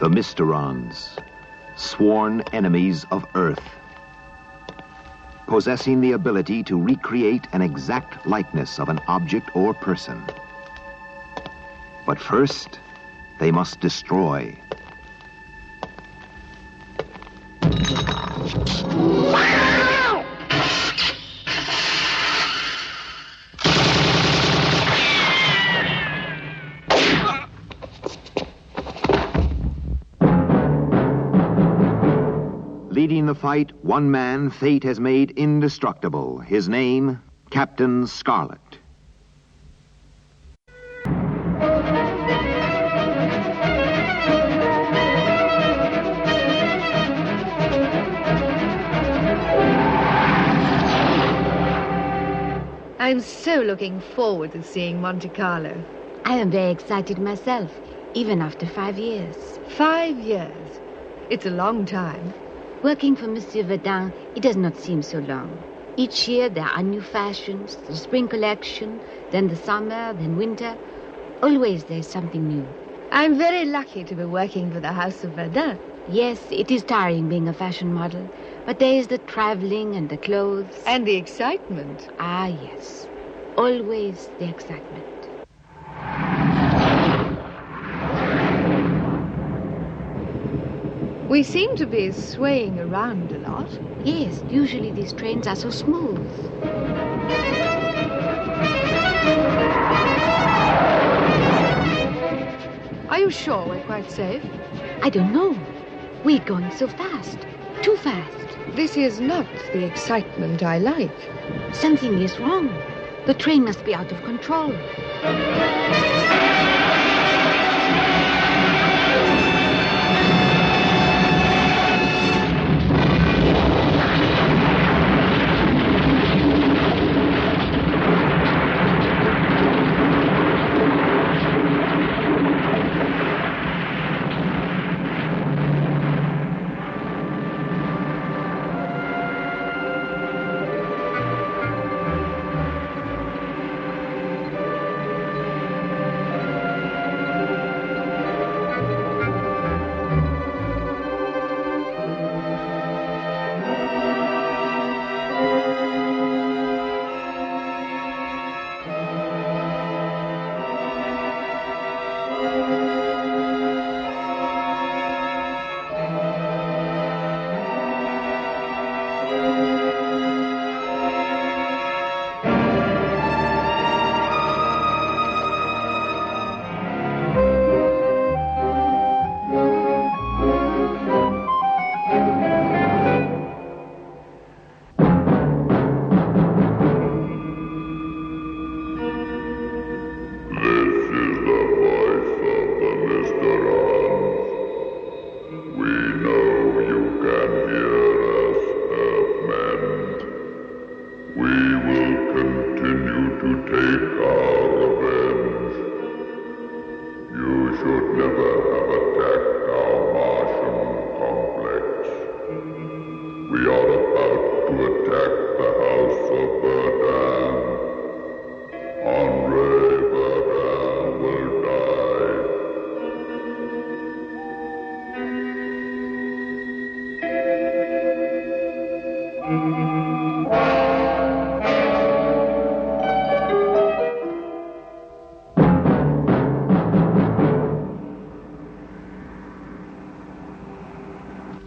The Mysterons, sworn enemies of Earth, possessing the ability to recreate an exact likeness of an object or person. But first, they must destroy. Leading the fight, one man fate has made indestructible. His name, Captain Scarlet. I'm so looking forward to seeing Monte Carlo. I am very excited myself, even after 5 years. 5 years. It's a long time. Working for Monsieur Verdun, it does not seem so long. Each year there are new fashions, the spring collection, then the summer, then winter. Always there's something new. I'm very lucky to be working for the House of Verdun. Yes, it is tiring being a fashion model, but there is the traveling and the clothes. And the excitement. Ah, yes. Always the excitement. We seem to be swaying around a lot. Yes, usually these trains are so smooth. Are you sure we're quite safe? I don't know. We're going so fast. Too fast. This is not the excitement I like. Something is wrong. The train must be out of control.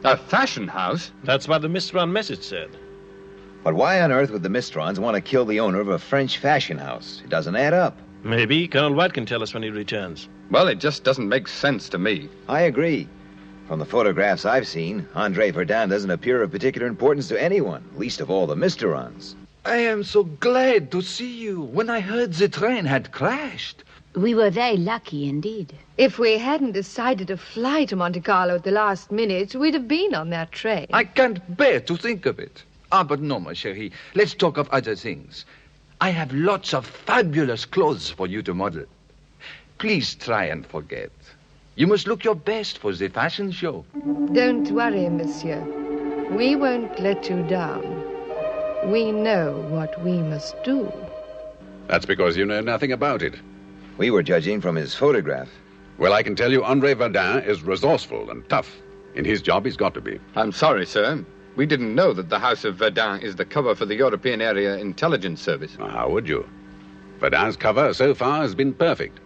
A fashion house? That's what the Mysteron message said. But why on earth would the Mysterons want to kill the owner of a French fashion house? It doesn't add up. Maybe Colonel White can tell us when he returns. Well, it just doesn't make sense to me. I agree. From the photographs I've seen, Andre Verdun doesn't appear of particular importance to anyone, least of all the Mysterons. I am so glad to see you. When I heard the train had crashed. We were very lucky indeed. If we hadn't decided to fly to Monte Carlo at the last minute, we'd have been on that train. I can't bear to think of it. Ah, but no, ma chérie. Let's talk of other things. I have lots of fabulous clothes for you to model. Please try and forget. You must look your best for the fashion show. Don't worry, monsieur. We won't let you down. We know what we must do. That's because you know nothing about it. We were judging from his photograph. Well, I can tell you Andre Verdun is resourceful and tough. In his job, he's got to be. I'm sorry, sir. We didn't know that the House of Verdun is the cover for the European Area Intelligence Service. How would you? Verdun's cover so far has been perfect.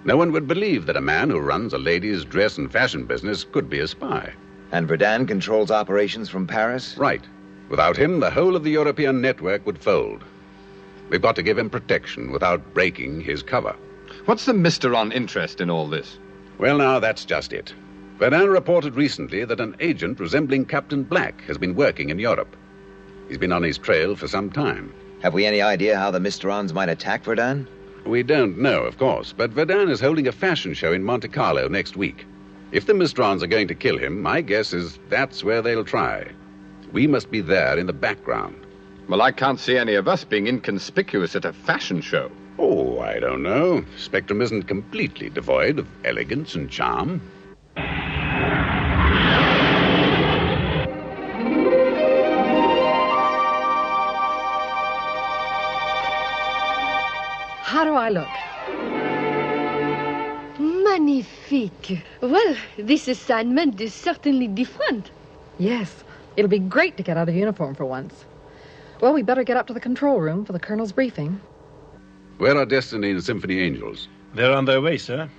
No one would believe that a man who runs a ladies' dress and fashion business could be a spy. And Verdun controls operations from Paris? Right. Without him, the whole of the European network would fold. We've got to give him protection without breaking his cover. What's the Mysteron interest in all this? Well, now, that's just it. Verdun reported recently that an agent resembling Captain Black has been working in Europe. He's been on his trail for some time. Have we any idea how the Mysterons might attack Verdun? We don't know, of course, but Verdun is holding a fashion show in Monte Carlo next week. If the Mysterons are going to kill him, my guess is that's where they'll try. We must be there in the background. Well, I can't see any of us being inconspicuous at a fashion show. Oh, I don't know. Spectrum isn't completely devoid of elegance and charm. How do I look? Magnifique. Well, this assignment is certainly different. Yes, it'll be great to get out of uniform for once. Well, we better get up to the control room for the Colonel's briefing. Where are Destiny and Symphony Angels? They're on their way, sir.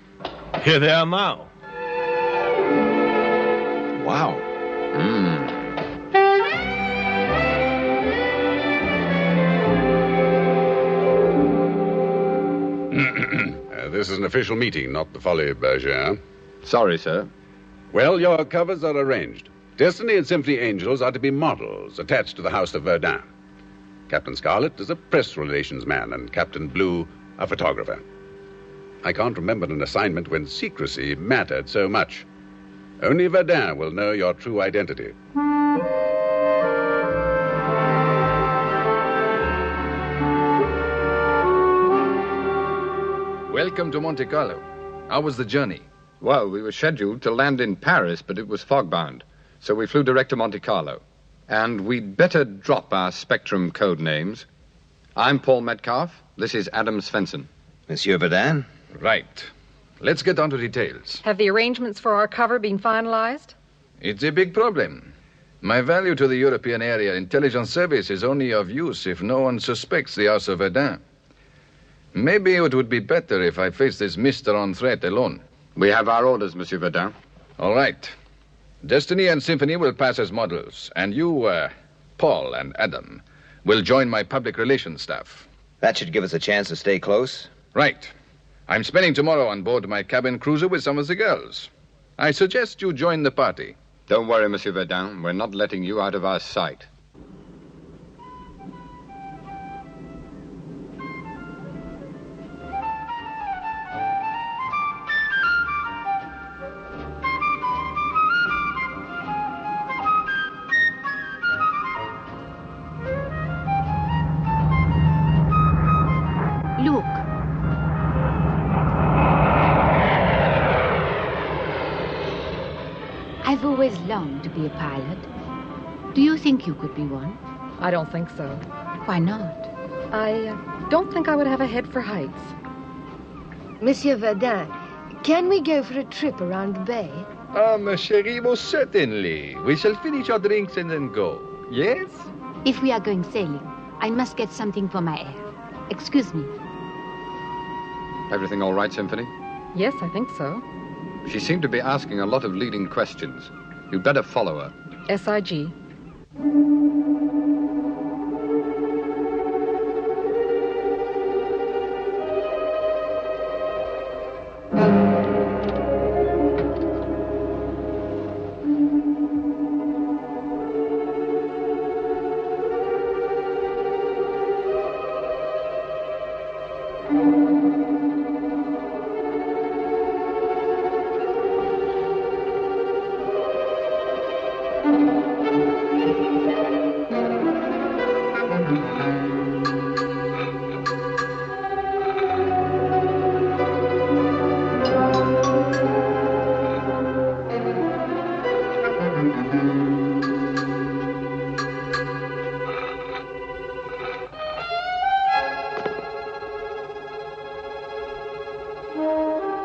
Here they are now. Wow. This is an official meeting, not the Folie Bergère. Sorry, sir. Well, your covers are arranged. Destiny and Symphony Angels are to be models attached to the House of Verdun. Captain Scarlet is a press relations man, and Captain Blue a photographer. I can't remember an assignment when secrecy mattered so much. Only Verdun will know your true identity. Welcome to Monte Carlo. How was the journey? Well, we were scheduled to land in Paris, but it was fog-bound. So we flew direct to Monte Carlo. And we'd better drop our Spectrum code names. I'm Paul Metcalf. This is Adam Svensson. Monsieur Verdun? Right. Let's get on to details. Have the arrangements for our cover been finalized? It's a big problem. My value to the European Area Intelligence Service is only of use if no one suspects the House of Verdun. Maybe it would be better if I face this Mysteron threat alone. We have our orders, Monsieur Verdun. All right. Destiny and Symphony will pass as models, and you, Paul and Adam, will join my public relations staff. That should give us a chance to stay close. Right. I'm spending tomorrow on board my cabin cruiser with some of the girls. I suggest you join the party. Don't worry, Monsieur Verdun. We're not letting you out of our sight. Look. I've always longed to be a pilot. Do you think you could be one? I don't think so. Why not? I don't think I would have a head for heights. Monsieur Verdun, can we go for a trip around the bay? Ma chérie, most certainly. We shall finish our drinks and then go. Yes? If we are going sailing, I must get something for my air. Excuse me. Everything all right, Symphony? Yes, I think so. She seemed to be asking a lot of leading questions. You'd better follow her. SIG.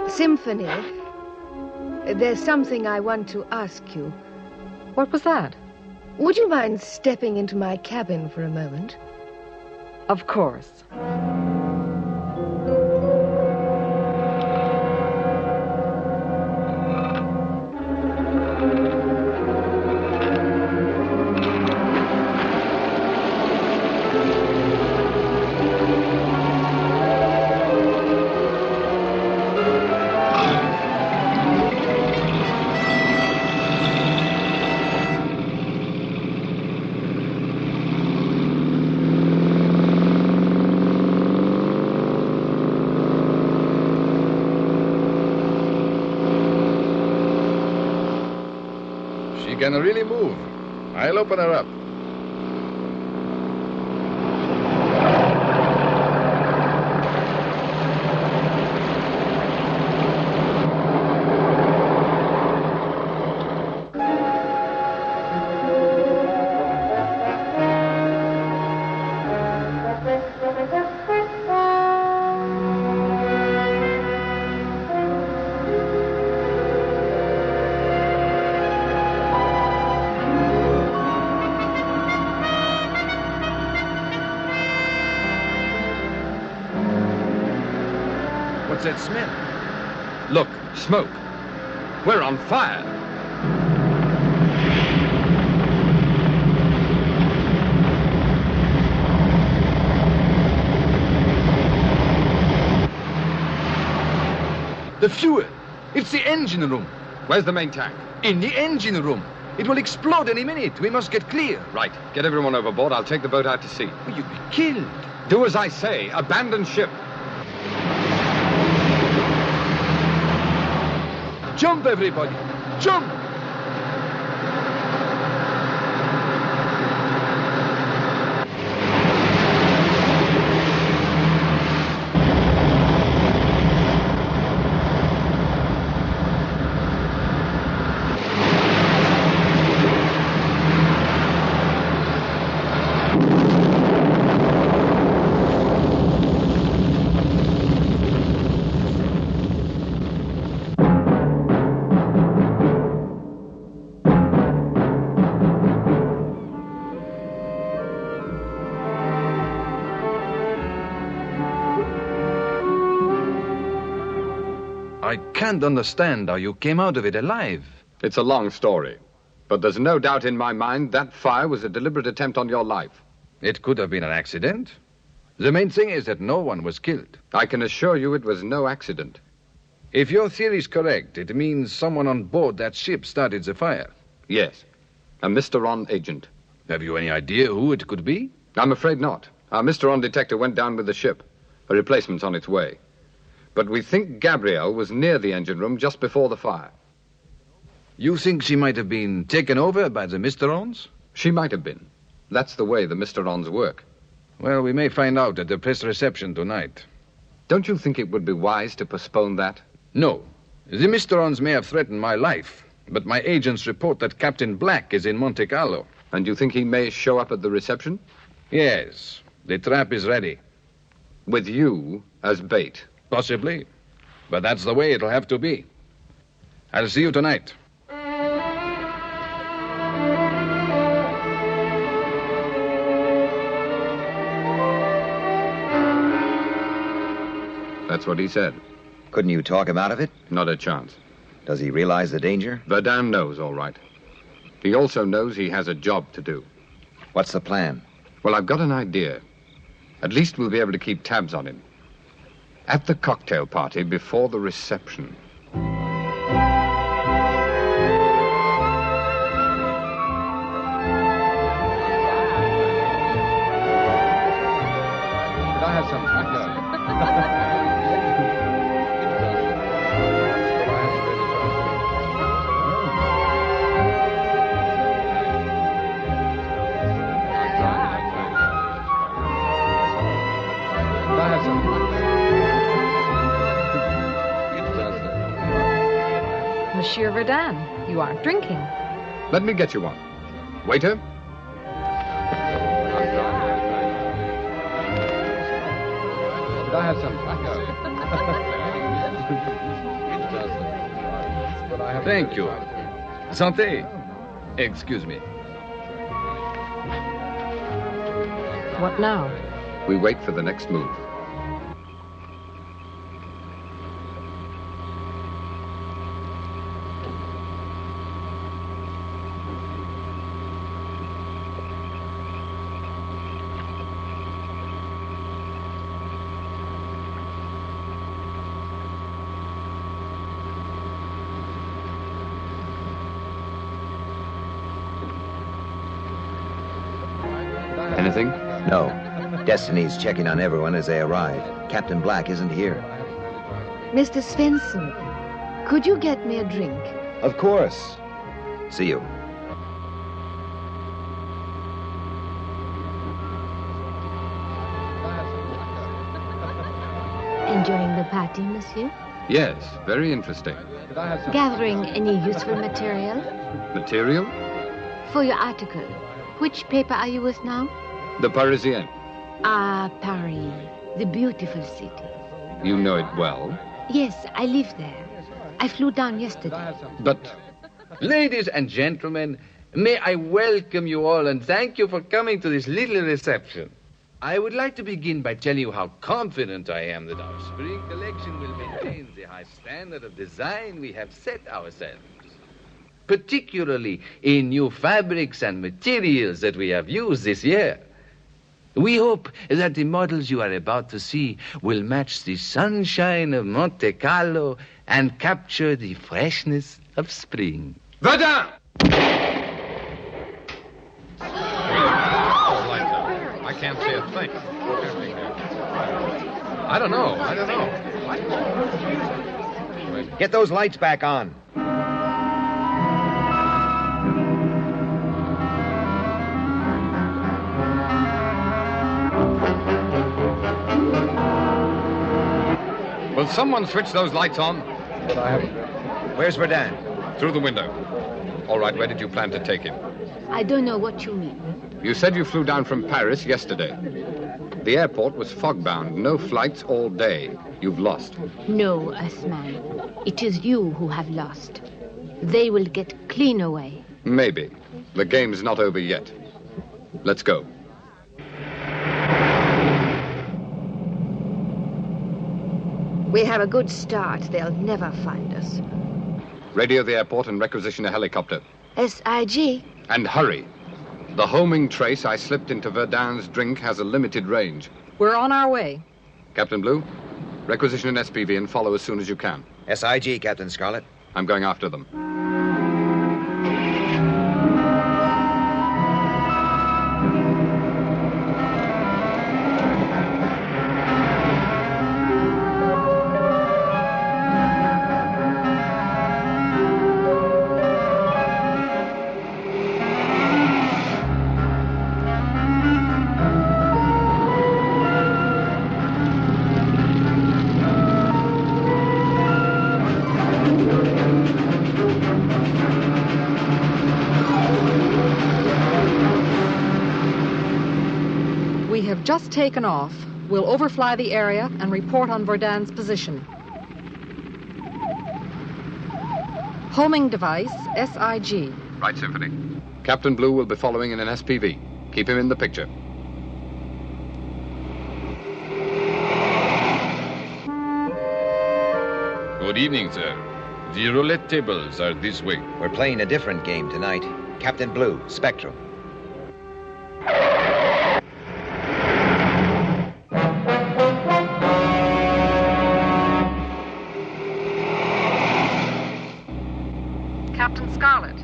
Symphony, There's something I want to ask you. What was that? Would you mind stepping into my cabin for a moment? Of course. She can really move. I'll open her up. What's that smell? Look, smoke. We're on fire. The fuel! It's the engine room. Where's the main tank? In the engine room. It will explode any minute. We must get clear. Right. Get everyone overboard. I'll take the boat out to sea. You'll be killed. Do as I say. Abandon ship. Jump, everybody. Jump! I can't understand how you came out of it alive. It's a long story. But there's no doubt in my mind that fire was a deliberate attempt on your life. It could have been an accident. The main thing is that no one was killed. I can assure you it was no accident. If your theory is correct, it means someone on board that ship started the fire. Yes. A Mysteron agent. Have you any idea who it could be? I'm afraid not. Our Mysteron detector went down with the ship. A replacement's on its way. But we think Gabrielle was near the engine room just before the fire. You think she might have been taken over by the Mysterons? She might have been. That's the way the Mysterons work. Well, we may find out at the press reception tonight. Don't you think it would be wise to postpone that? No. The Mysterons may have threatened my life, but my agents report that Captain Black is in Monte Carlo. And you think he may show up at the reception? Yes. The trap is ready. With you as bait. Possibly. But that's the way it'll have to be. I'll see you tonight. That's what he said. Couldn't you talk him out of it? Not a chance. Does he realize the danger? Verdun knows, all right. He also knows he has a job to do. What's the plan? Well, I've got an idea. At least we'll be able to keep tabs on him. At the cocktail party before the reception. Could I have some Monsieur Verdun, you aren't drinking. Let me get you one. Waiter? Could I have some tobacco? Thank you. Santé. Excuse me. What now? We wait for the next move. Anything? No. Destiny's checking on everyone as they arrive. Captain Black isn't here. Mr. Svensson, could you get me a drink? Of course. See you. Enjoying the party, monsieur? Yes, very interesting. Gathering any useful material? Material? For your article. Which paper are you with now? The Parisien. Ah, Paris. The beautiful city. You know it well. Yes, I live there. I flew down yesterday. But Ladies and gentlemen, may I welcome you all and thank you for coming to this little reception. I would like to begin by telling you how confident I am that our spring collection will maintain the high standard of design we have set ourselves, particularly in new fabrics and materials that we have used this year. We hope that the models you are about to see will match the sunshine of Monte Carlo and capture the freshness of spring. Verdun! I can't see a thing. I don't know. Get those lights back on. Will someone switch those lights on? Where's Verdun? Through the window. All right, where did you plan to take him? I don't know what you mean. You said you flew down from Paris yesterday. The airport was fog-bound. No flights all day. You've lost. No, Usman. It is you who have lost. They will get clean away. Maybe. The game's not over yet. Let's go. We have a good start. They'll never find us. Radio the airport and requisition a helicopter. SIG? And hurry. The homing trace I slipped into Verdun's drink has a limited range. We're on our way. Captain Blue, requisition an SPV and follow as soon as you can. SIG, Captain Scarlet. I'm going after them. We have just taken off. We'll overfly the area and report on Verdun's position. Homing device, SIG. Right, Symphony. Captain Blue will be following in an SPV. Keep him in the picture. Good evening, sir. The roulette tables are this way. We're playing a different game tonight. Captain Blue, Spectrum. Captain Scarlet,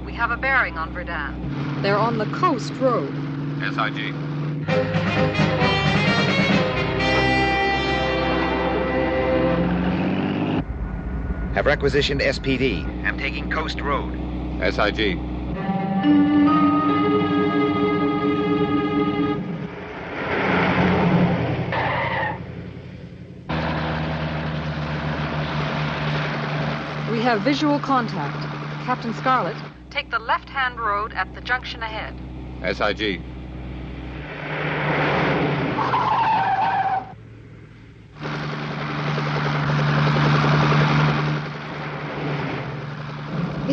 we have a bearing on Verdun. They're on the coast road. SIG. Have requisitioned SPD. I'm taking Coast Road. SIG. We have visual contact. Captain Scarlet, take the left-hand road at the junction ahead. SIG.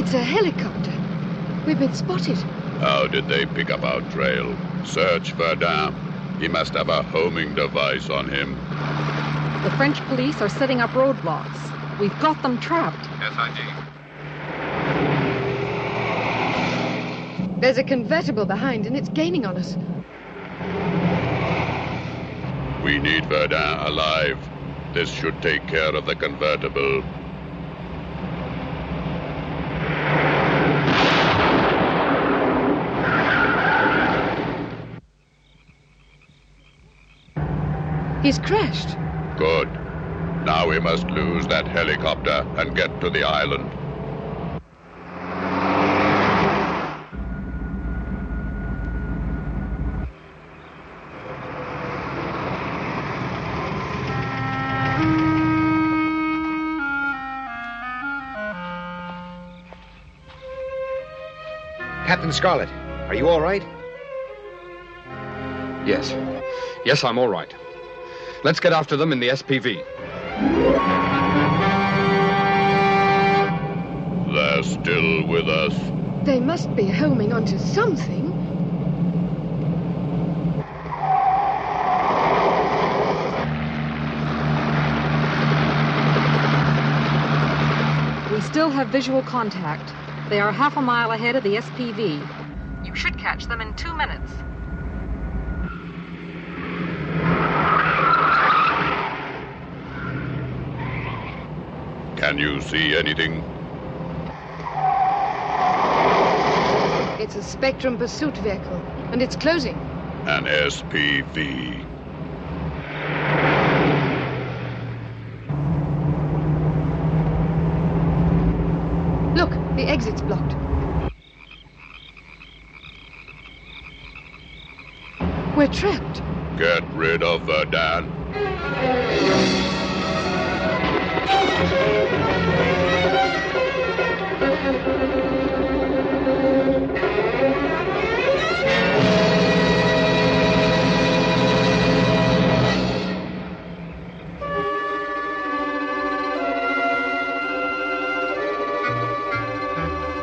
It's a helicopter. We've been spotted. How did they pick up our trail? Search Verdun. He must have a homing device on him. The French police are setting up roadblocks. We've got them trapped. SIG. There's a convertible behind, and it's gaining on us. We need Verdun alive. This should take care of the convertible. He's crashed. Good. Now we must lose that helicopter and get to the island. Captain Scarlet, are you all right? Yes. Yes, I'm all right. Let's get after them in the SPV. They're still with us. They must be homing onto something. We still have visual contact. They are half a mile ahead of the SPV. You should catch them in 2 minutes. Can you see anything? It's a Spectrum pursuit vehicle, and it's closing. An SPV. Look, the exit's blocked. We're trapped. Get rid of Verdun.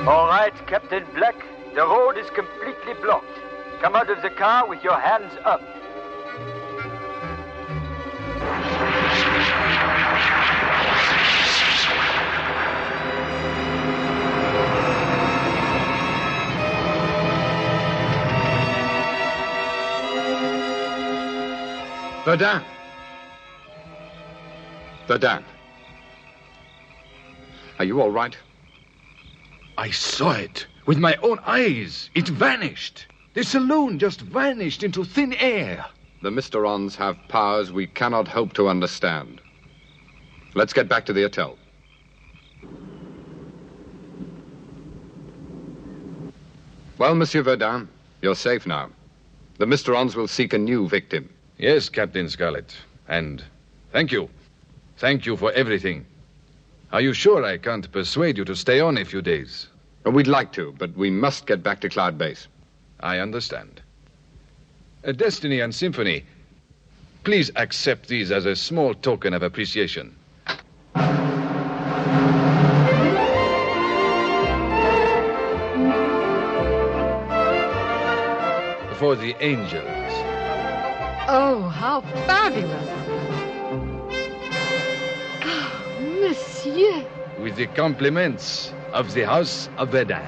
All right, Captain Black. The road is completely blocked. Come out of the car with your hands up. Verdun. Verdun. Are you all right? I saw it with my own eyes. It vanished. The saloon just vanished into thin air. The Mysterons have powers we cannot hope to understand. Let's get back to the hotel. Well, Monsieur Verdun, you're safe now. The Mysterons will seek a new victim. Yes, Captain Scarlet. And thank you. Thank you for everything. Are you sure I can't persuade you to stay on a few days? We'd like to, but we must get back to Cloud Base. I understand. Destiny and Symphony, please accept these as a small token of appreciation. For the angels. Oh, how fabulous! Oh, monsieur! With the compliments of the House of Verdun.